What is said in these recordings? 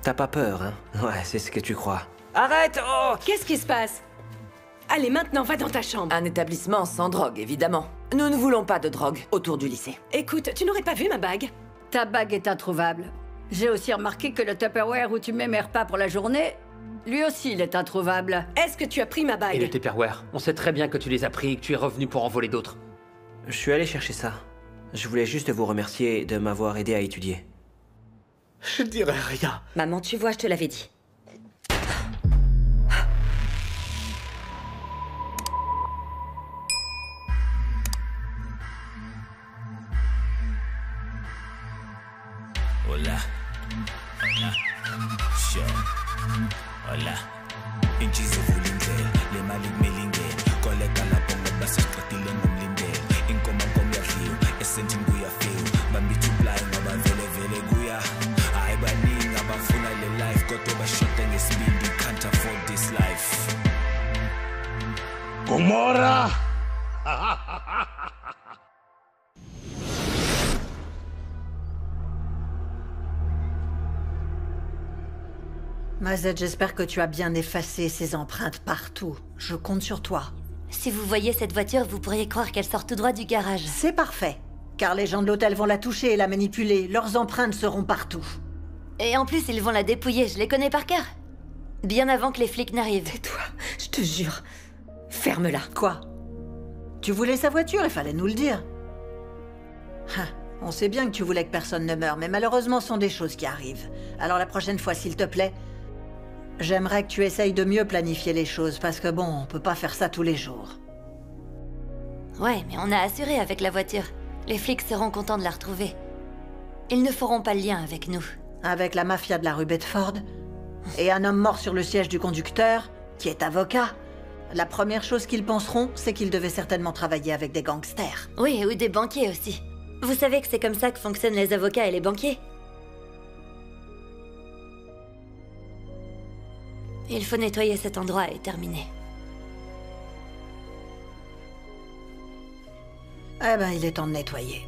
T'as pas peur, hein? Ouais, c'est ce que tu crois. Arrête! Oh! Qu'est-ce qui se passe? Allez, maintenant, va dans ta chambre. Un établissement sans drogue, évidemment. Nous ne voulons pas de drogue autour du lycée. Écoute, tu n'aurais pas vu ma bague? Ta bague est introuvable. J'ai aussi remarqué que le Tupperware où tu mets mes repas pour la journée, lui aussi, il est introuvable. Est-ce que tu as pris ma bague? Et le Tupperware, on sait très bien que tu les as pris et que tu es revenu pour en voler d'autres. Je suis allé chercher ça. Je voulais juste vous remercier de m'avoir aidé à étudier. Je dirai rien. Maman, tu vois, je te l'avais dit. Hola. Hola. Sure. Hola. Inchizi vulindlela, le mali kumilingela. Koleka lapho ngoba sesiqedile ngomlindela. Inkoma yadliwa, esentini kuyafika. Bambithi uplay ngoba vele kuya. Hayi baningi abafuna le life kodwa bashoda ngesibindi, can't afford this life. Gomorra! Mazette, j'espère que tu as bien effacé ces empreintes partout. Je compte sur toi. Si vous voyez cette voiture, vous pourriez croire qu'elle sort tout droit du garage. C'est parfait. Car les gens de l'hôtel vont la toucher et la manipuler. Leurs empreintes seront partout. Et en plus, ils vont la dépouiller, je les connais par cœur. Bien avant que les flics n'arrivent. Tais-toi, je te jure. Ferme-la. Quoi? Tu voulais sa voiture, il fallait nous le dire. On sait bien que tu voulais que personne ne meure, mais malheureusement, ce sont des choses qui arrivent. Alors la prochaine fois, s'il te plaît, j'aimerais que tu essayes de mieux planifier les choses, parce que bon, on peut pas faire ça tous les jours. Ouais, mais on a assuré avec la voiture. Les flics seront contents de la retrouver. Ils ne feront pas le lien avec nous. Avec la mafia de la rue Bedford, et un homme mort sur le siège du conducteur, qui est avocat, la première chose qu'ils penseront, c'est qu'il devait certainement travailler avec des gangsters. Oui, ou des banquiers aussi. Vous savez que c'est comme ça que fonctionnent les avocats et les banquiers? Il faut nettoyer cet endroit et terminer. Eh ben, il est temps de nettoyer.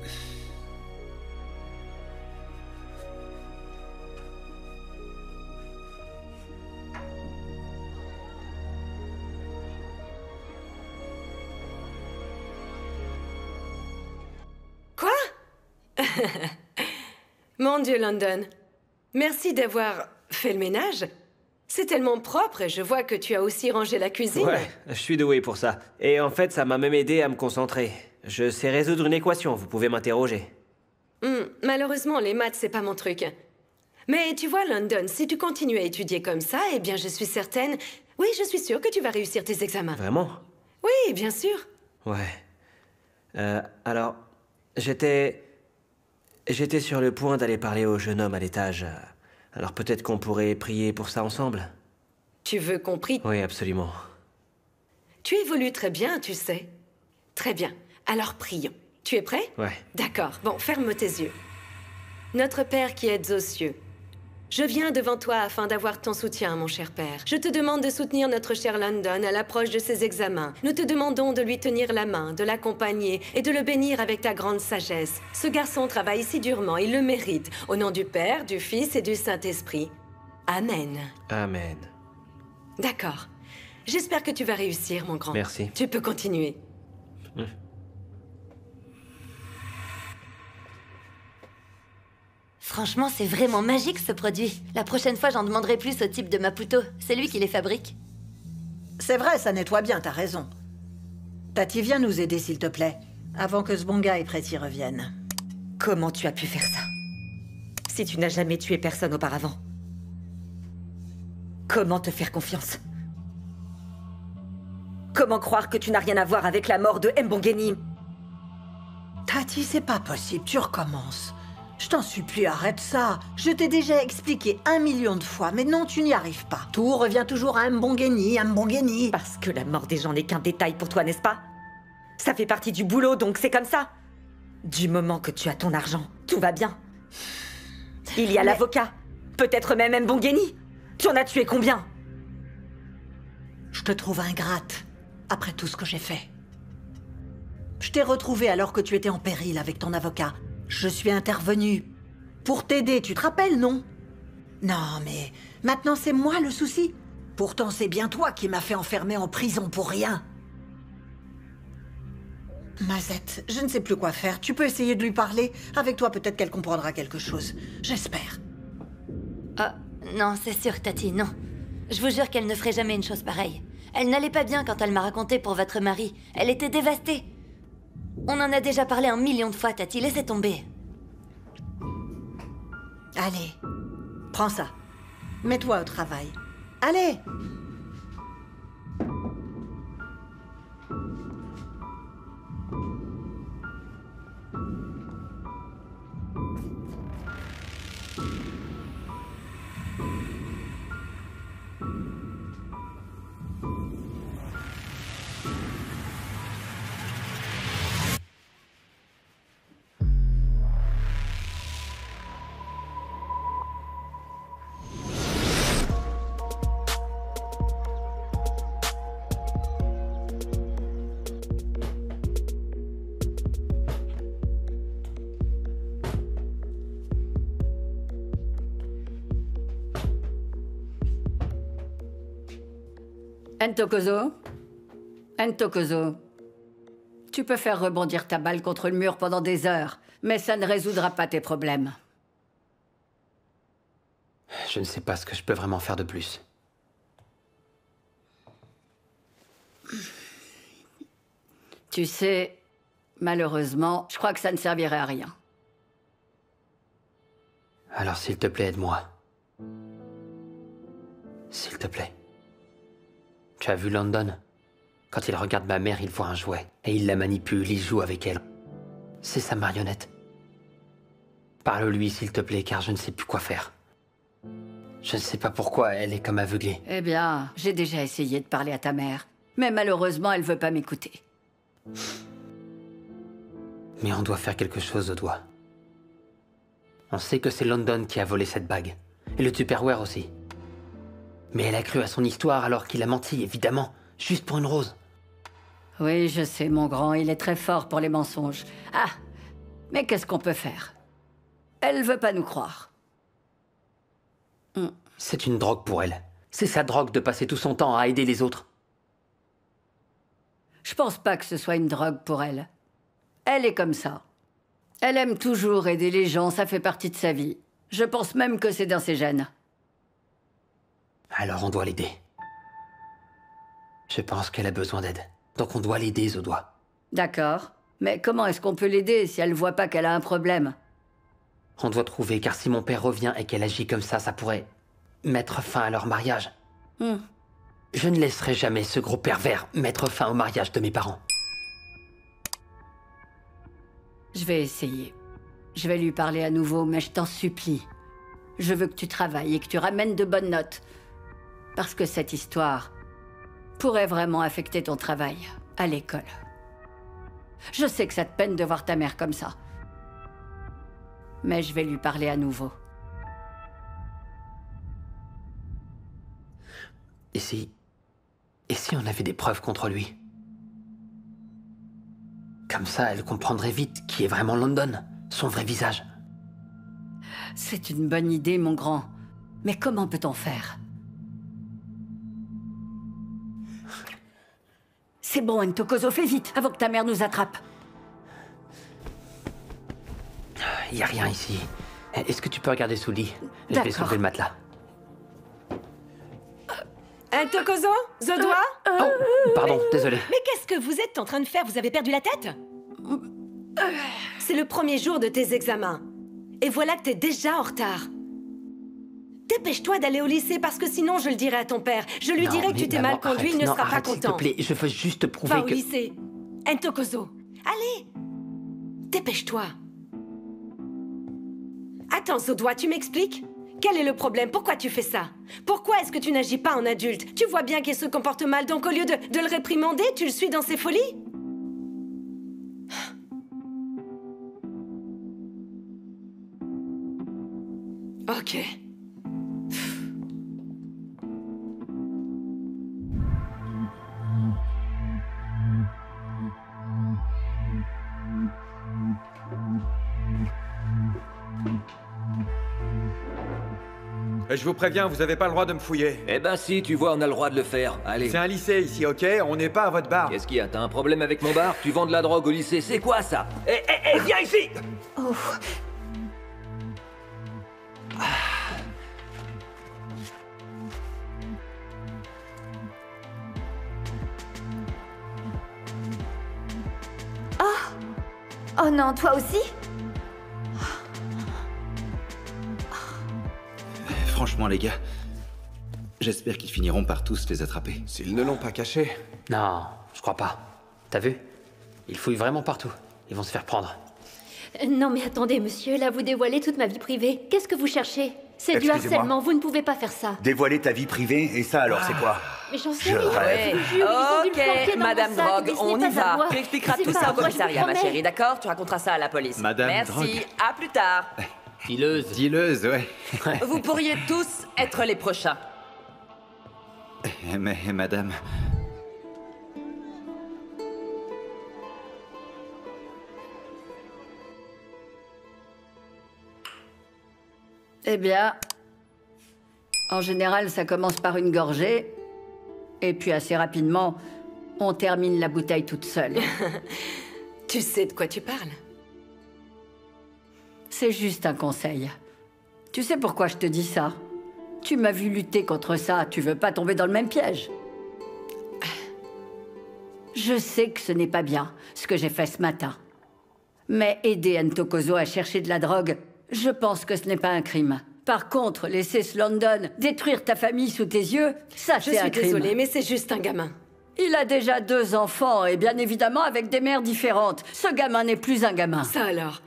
Quoi? Mon Dieu, London. Merci d'avoir fait le ménage. C'est tellement propre et je vois que tu as aussi rangé la cuisine. Ouais, je suis doué pour ça. Et en fait, ça m'a même aidé à me concentrer. Je sais résoudre une équation, vous pouvez m'interroger. Malheureusement, les maths, c'est pas mon truc. Mais tu vois, London, si tu continues à étudier comme ça, eh bien, je suis certaine... Oui, je suis sûre que tu vas réussir tes examens. Vraiment? Oui, bien sûr. Ouais. Alors, j'étais sur le point d'aller parler au jeune homme à l'étage. Alors peut-être qu'on pourrait prier pour ça ensemble? Tu veux qu'on prie? Oui, absolument. Tu évolues très bien, tu sais. Très bien. Alors prions. Tu es prêt? Ouais. D'accord. Bon, ferme tes yeux. Notre Père qui êtes aux cieux, je viens devant toi afin d'avoir ton soutien, mon cher Père. Je te demande de soutenir notre cher London à l'approche de ses examens. Nous te demandons de lui tenir la main, de l'accompagner et de le bénir avec ta grande sagesse. Ce garçon travaille si durement, il le mérite. Au nom du Père, du Fils et du Saint-Esprit. Amen. Amen. D'accord. J'espère que tu vas réussir, mon grand. Merci. Tu peux continuer. Franchement, c'est vraiment magique ce produit. La prochaine fois, j'en demanderai plus au type de Maputo. C'est lui qui les fabrique. C'est vrai, ça nettoie bien, t'as raison. Tati, viens nous aider, s'il te plaît, avant que ce bon gars et Pretty reviennent. Comment tu as pu faire ça? Si tu n'as jamais tué personne auparavant. Comment te faire confiance? Comment croire que tu n'as rien à voir avec la mort de Mbongeni? Tati, c'est pas possible, tu recommences. Je t'en supplie, arrête ça. Je t'ai déjà expliqué 1 million de fois, mais non, tu n'y arrives pas. Tout revient toujours à Mbongeni, à Mbongeni. Parce que la mort des gens n'est qu'un détail pour toi, n'est-ce pas? Ça fait partie du boulot, donc c'est comme ça. Du moment que tu as ton argent, tout va bien. Il y a l'avocat, peut-être même Mbongeni. Tu en as tué combien? Je te trouve ingrate, après tout ce que j'ai fait. Je t'ai retrouvé alors que tu étais en péril avec ton avocat. Je suis intervenue pour t'aider, tu te rappelles, non? Non, mais maintenant c'est moi le souci. Pourtant c'est bien toi qui m'as fait enfermer en prison pour rien. Mazette, je ne sais plus quoi faire. Tu peux essayer de lui parler? Avec toi, peut-être qu'elle comprendra quelque chose. J'espère. Ah, non, c'est sûr, Tati, non. Je vous jure qu'elle ne ferait jamais une chose pareille. Elle n'allait pas bien quand elle m'a raconté pour votre mari. Elle était dévastée. On en a déjà parlé 1 million de fois, Tati, laissez tomber. Allez, prends ça. Mets-toi au travail. Allez! Ntokozo? Ntokozo, tu peux faire rebondir ta balle contre le mur pendant des heures, mais ça ne résoudra pas tes problèmes. Je ne sais pas ce que je peux vraiment faire de plus. Tu sais, malheureusement, je crois que ça ne servirait à rien. Alors s'il te plaît, aide-moi. S'il te plaît. Tu as vu London? Quand il regarde ma mère, il voit un jouet. Et il la manipule, il joue avec elle. C'est sa marionnette. Parle-lui, s'il te plaît, car je ne sais plus quoi faire. Je ne sais pas pourquoi elle est comme aveuglée. Eh bien, j'ai déjà essayé de parler à ta mère. Mais malheureusement, elle veut pas m'écouter. Mais on doit faire quelque chose au doigt. On sait que c'est London qui a volé cette bague. Et le Tupperware aussi. Mais elle a cru à son histoire alors qu'il a menti, évidemment. Juste pour une rose. Oui, je sais, mon grand, il est très fort pour les mensonges. Ah, mais qu'est-ce qu'on peut faire? Elle veut pas nous croire. C'est une drogue pour elle. C'est sa drogue de passer tout son temps à aider les autres. Je pense pas que ce soit une drogue pour elle. Elle est comme ça. Elle aime toujours aider les gens, ça fait partie de sa vie. Je pense même que c'est dans ses gènes. Alors on doit l'aider. Je pense qu'elle a besoin d'aide. Donc on doit l'aider, Zodois. D'accord. Mais comment est-ce qu'on peut l'aider si elle voit pas qu'elle a un problème? On doit trouver, car si mon père revient et qu'elle agit comme ça pourrait mettre fin à leur mariage. Je ne laisserai jamais ce gros pervers mettre fin au mariage de mes parents. Je vais essayer. Je vais lui parler à nouveau, mais je t'en supplie. Je veux que tu travailles et que tu ramènes de bonnes notes. Parce que cette histoire pourrait vraiment affecter ton travail à l'école. Je sais que ça te peine de voir ta mère comme ça. Mais je vais lui parler à nouveau. Et si on avait des preuves contre lui? Comme ça, elle comprendrait vite qui est vraiment London, son vrai visage. C'est une bonne idée, mon grand. Mais comment peut-on faire? C'est bon, Ntokozo, fais vite, avant que ta mère nous attrape. Il n'y a rien ici. Est-ce que tu peux regarder sous le lit? Je vais D'accord. soulever le matelas. Ntokozo? Zodois? Oh, pardon, désolé. Mais qu'est-ce que vous êtes en train de faire? Vous avez perdu la tête? C'est le premier jour de tes examens. Et voilà que t'es déjà en retard. Dépêche-toi d'aller au lycée parce que sinon je le dirai à ton père. Je lui dirai que tu t'es mal conduit, il ne sera pas content. S'il te plaît, je veux juste prouver Va au que... lycée. Ntokozo, allez. Dépêche-toi. Attends, Zodois, tu m'expliques? Quel est le problème? Pourquoi tu fais ça? Pourquoi est-ce que tu n'agis pas en adulte? Tu vois bien qu'il se comporte mal, donc au lieu de le réprimander, tu le suis dans ses folies? Ok. Je vous préviens, vous avez pas le droit de me fouiller. Eh ben si, tu vois, on a le droit de le faire. Allez. C'est un lycée ici, ok? On n'est pas à votre bar. Qu'est-ce qu'il y a? T'as un problème avec mon bar? Tu vends de la drogue au lycée, c'est quoi ça? Eh, viens ici! Oh. Oh non, toi aussi? Franchement, les gars, j'espère qu'ils finiront par tous les attraper. S'ils ne l'ont pas caché. Non, je crois pas. T'as vu? Ils fouillent vraiment partout. Ils vont se faire prendre. Non mais attendez, monsieur, là vous dévoilez toute ma vie privée. Qu'est-ce que vous cherchez? C'est du Excusez-moi. harcèlement, vous ne pouvez pas faire ça. Dévoiler ta vie privée, et ça alors, c'est quoi? Mais j'en sais Je rien. rêve. Je vous jure, ils ont dû le planquer dans Madame mon sac, Drogue, mais ce on n'est y pas à va. moi. Tu expliqueras C'est tout pas ça à au moi, je vous commissariat, ma promets. chérie, d'accord? Tu raconteras ça à la police. Madame Merci, Drogue. à plus tard. Dealeuse. Dealeuse, ouais. Vous pourriez tous être les prochains. Mais, madame... Eh bien, en général, ça commence par une gorgée, et puis assez rapidement, on termine la bouteille toute seule. Tu sais de quoi tu parles? C'est juste un conseil. Tu sais pourquoi je te dis ça? Tu m'as vu lutter contre ça, tu veux pas tomber dans le même piège. Je sais que ce n'est pas bien, ce que j'ai fait ce matin. Mais aider Ntokozo à chercher de la drogue, je pense que ce n'est pas un crime. Par contre, laisser London détruire ta famille sous tes yeux, ça c'est un crime. Je suis désolée, mais c'est juste un gamin. Il a déjà 2 enfants, et bien évidemment avec des mères différentes. Ce gamin n'est plus un gamin. Ça alors.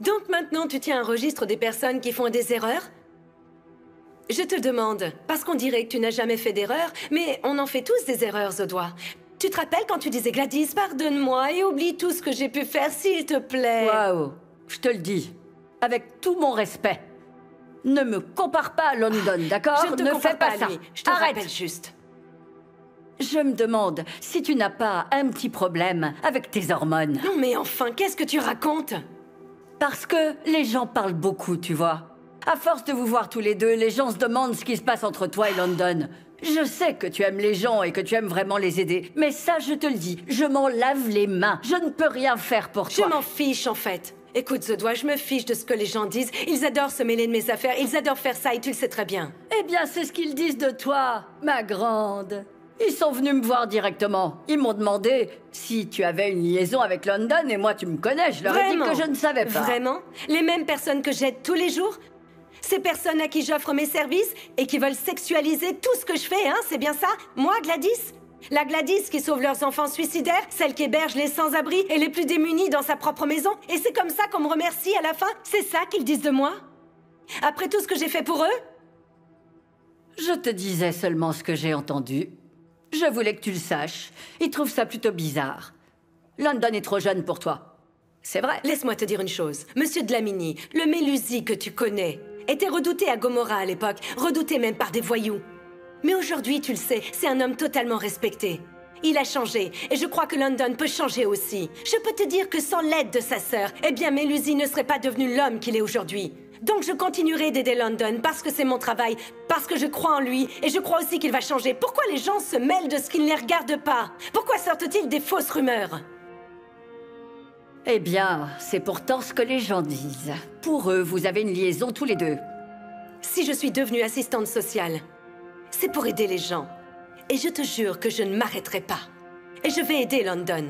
Donc maintenant, tu tiens un registre des personnes qui font des erreurs? Je te demande, parce qu'on dirait que tu n'as jamais fait d'erreur, mais on en fait tous des erreurs, Zodois. Tu te rappelles quand tu disais Gladys, pardonne-moi et oublie tout ce que j'ai pu faire, s'il te plaît. Waouh, je te le dis, avec tout mon respect. Ne me compare pas à London, d'accord? Je ne te Ne compare fais pas pas à ça. lui. Je te Arrête. rappelle juste. Je me demande si tu n'as pas un petit problème avec tes hormones. Non mais enfin, qu'est-ce que tu racontes? Parce que les gens parlent beaucoup, tu vois. À force de vous voir tous les deux, les gens se demandent ce qui se passe entre toi et London. Je sais que tu aimes les gens et que tu aimes vraiment les aider, mais ça, je te le dis, je m'en lave les mains. Je ne peux rien faire pour toi. Je m'en fiche, en fait. Écoute, Zodois, je me fiche de ce que les gens disent. Ils adorent se mêler de mes affaires, ils adorent faire ça et tu le sais très bien. Eh bien, c'est ce qu'ils disent de toi, ma grande. Ils sont venus me voir directement. Ils m'ont demandé si tu avais une liaison avec London et moi, tu me connais, je leur ai dit que je ne savais pas. Vraiment? Les mêmes personnes que j'aide tous les jours? Ces personnes à qui j'offre mes services et qui veulent sexualiser tout ce que je fais, hein? C'est bien ça? Moi, Gladys? La Gladys qui sauve leurs enfants suicidaires, celle qui héberge les sans-abri et les plus démunis dans sa propre maison? Et c'est comme ça qu'on me remercie à la fin? C'est ça qu'ils disent de moi? Après tout ce que j'ai fait pour eux? Je te disais seulement ce que j'ai entendu. Je voulais que tu le saches. Ils trouvent ça plutôt bizarre. London est trop jeune pour toi. C'est vrai. Laisse-moi te dire une chose. Monsieur Dlamini, le Mélusi que tu connais, était redouté à Gomorrah à l'époque, redouté même par des voyous. Mais aujourd'hui, tu le sais, c'est un homme totalement respecté. Il a changé, et je crois que London peut changer aussi. Je peux te dire que sans l'aide de sa sœur, eh bien Mélusi ne serait pas devenu l'homme qu'il est aujourd'hui. Donc je continuerai d'aider London parce que c'est mon travail, parce que je crois en lui, et je crois aussi qu'il va changer. Pourquoi les gens se mêlent de ce qui ne les regarde pas? Pourquoi sortent-ils des fausses rumeurs? Eh bien, c'est pourtant ce que les gens disent. Pour eux, vous avez une liaison tous les deux. Si je suis devenue assistante sociale, c'est pour aider les gens. Et je te jure que je ne m'arrêterai pas. Et je vais aider London.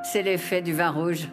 C'est l'effet du vin rouge.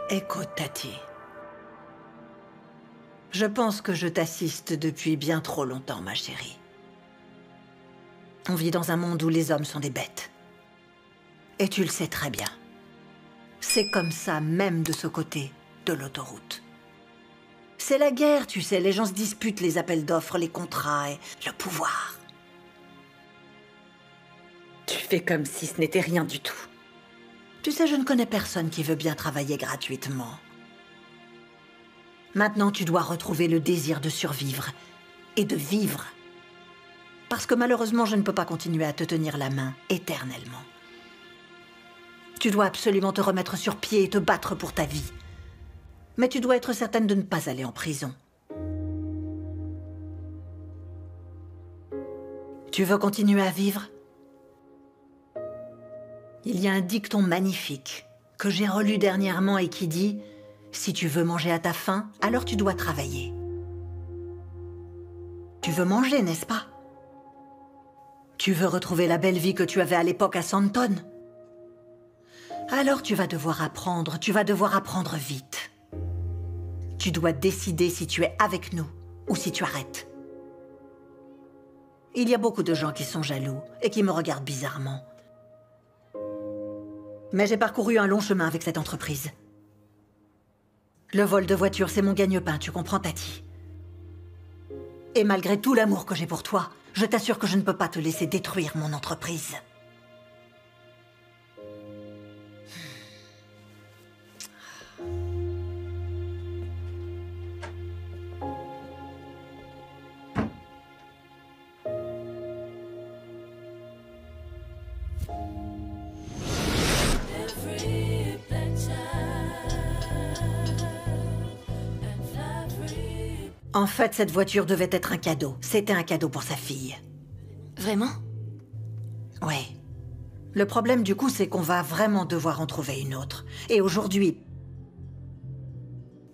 Écoute, Tati. Je pense que je t'assiste depuis bien trop longtemps, ma chérie. On vit dans un monde où les hommes sont des bêtes. Et tu le sais très bien. C'est comme ça même de ce côté de l'autoroute. C'est la guerre, tu sais. Les gens se disputent les appels d'offres, les contrats et le pouvoir. Tu fais comme si ce n'était rien du tout. Tu sais, je ne connais personne qui veut bien travailler gratuitement. Maintenant, tu dois retrouver le désir de survivre et de vivre. Parce que malheureusement, je ne peux pas continuer à te tenir la main éternellement. Tu dois absolument te remettre sur pied et te battre pour ta vie. Mais tu dois être certaine de ne pas aller en prison. Tu veux continuer à vivre? Il y a un dicton magnifique que j'ai relu dernièrement et qui dit « Si tu veux manger à ta faim, alors tu dois travailler. » Tu veux manger, n'est-ce pas? Tu veux retrouver la belle vie que tu avais à l'époque à Santon? Alors tu vas devoir apprendre vite. Tu dois décider si tu es avec nous ou si tu arrêtes. Il y a beaucoup de gens qui sont jaloux et qui me regardent bizarrement. Mais j'ai parcouru un long chemin avec cette entreprise. Le vol de voiture, c'est mon gagne-pain, tu comprends, Tati? Et malgré tout l'amour que j'ai pour toi, je t'assure que je ne peux pas te laisser détruire mon entreprise. En fait, cette voiture devait être un cadeau. C'était un cadeau pour sa fille. Vraiment? Oui. Le problème, du coup, c'est qu'on va vraiment devoir en trouver une autre. Et aujourd'hui...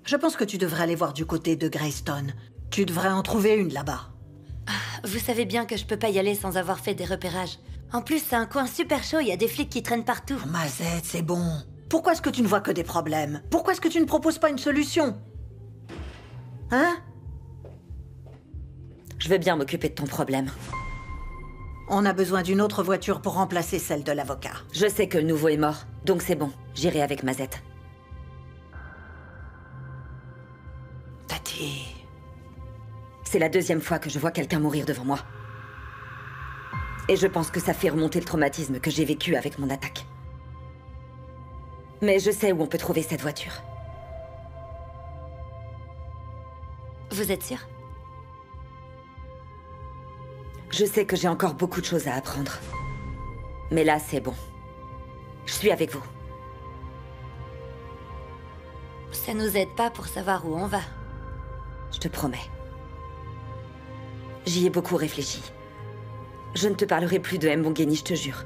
Je pense que tu devrais aller voir du côté de Greystone. Tu devrais en trouver une là-bas. Vous savez bien que je peux pas y aller sans avoir fait des repérages. En plus, c'est un coin super chaud, il y a des flics qui traînent partout. Oh, Mazette, c'est bon. Pourquoi est-ce que tu ne vois que des problèmes? Pourquoi est-ce que tu ne proposes pas une solution? Hein? Je veux bien m'occuper de ton problème. On a besoin d'une autre voiture pour remplacer celle de l'avocat. Je sais que le nouveau est mort, donc c'est bon. J'irai avec Mazette. Tati... C'est la deuxième fois que je vois quelqu'un mourir devant moi. Et je pense que ça fait remonter le traumatisme que j'ai vécu avec mon attaque. Mais je sais où on peut trouver cette voiture. Vous êtes sûr? Je sais que j'ai encore beaucoup de choses à apprendre. Mais là, c'est bon. Je suis avec vous. Ça nous aide pas pour savoir où on va. Je te promets. J'y ai beaucoup réfléchi. Je ne te parlerai plus de Mbongeni, je te jure.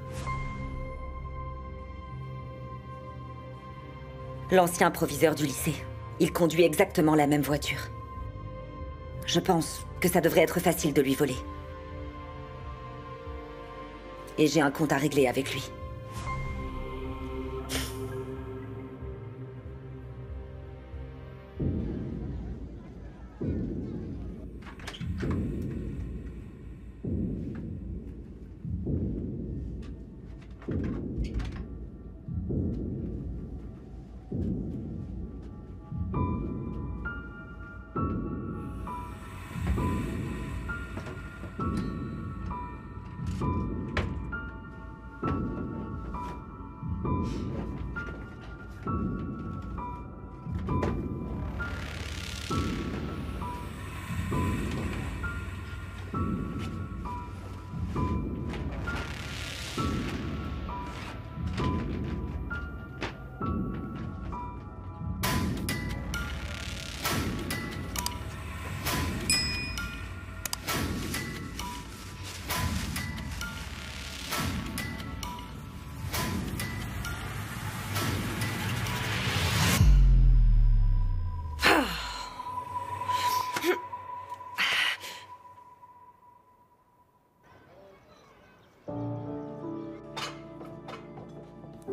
L'ancien proviseur du lycée. Il conduit exactement la même voiture. Je pense que ça devrait être facile de lui voler. Et j'ai un compte à régler avec lui.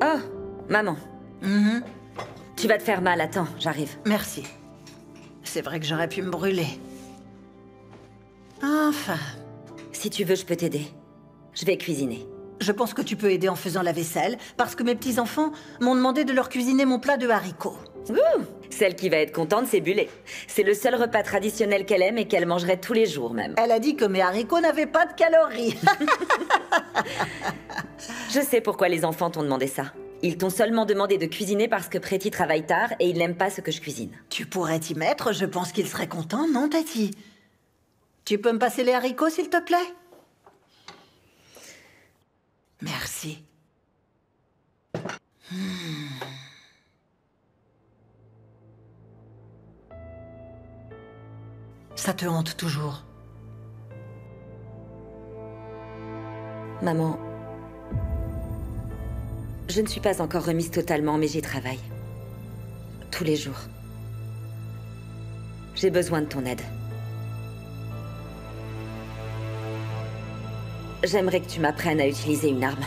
Oh, maman. Tu vas te faire mal, attends, j'arrive. Merci. C'est vrai que j'aurais pu me brûler. Enfin... Si tu veux, je peux t'aider. Je vais cuisiner. Je pense que tu peux aider en faisant la vaisselle, parce que mes petits-enfants m'ont demandé de leur cuisiner mon plat de haricots. Ouh! Celle qui va être contente, c'est Bullet. C'est le seul repas traditionnel qu'elle aime et qu'elle mangerait tous les jours même. Elle a dit que mes haricots n'avaient pas de calories. Je sais pourquoi les enfants t'ont demandé ça. Ils t'ont seulement demandé de cuisiner parce que Pretty travaille tard et il n'aime pas ce que je cuisine. Tu pourrais t'y mettre, je pense qu'il serait content, non, Tati? Tu peux me passer les haricots, s'il te plaît? Merci. Ça te hante toujours? Maman, je ne suis pas encore remise totalement, mais j'y travaille. Tous les jours. J'ai besoin de ton aide. J'aimerais que tu m'apprennes à utiliser une arme.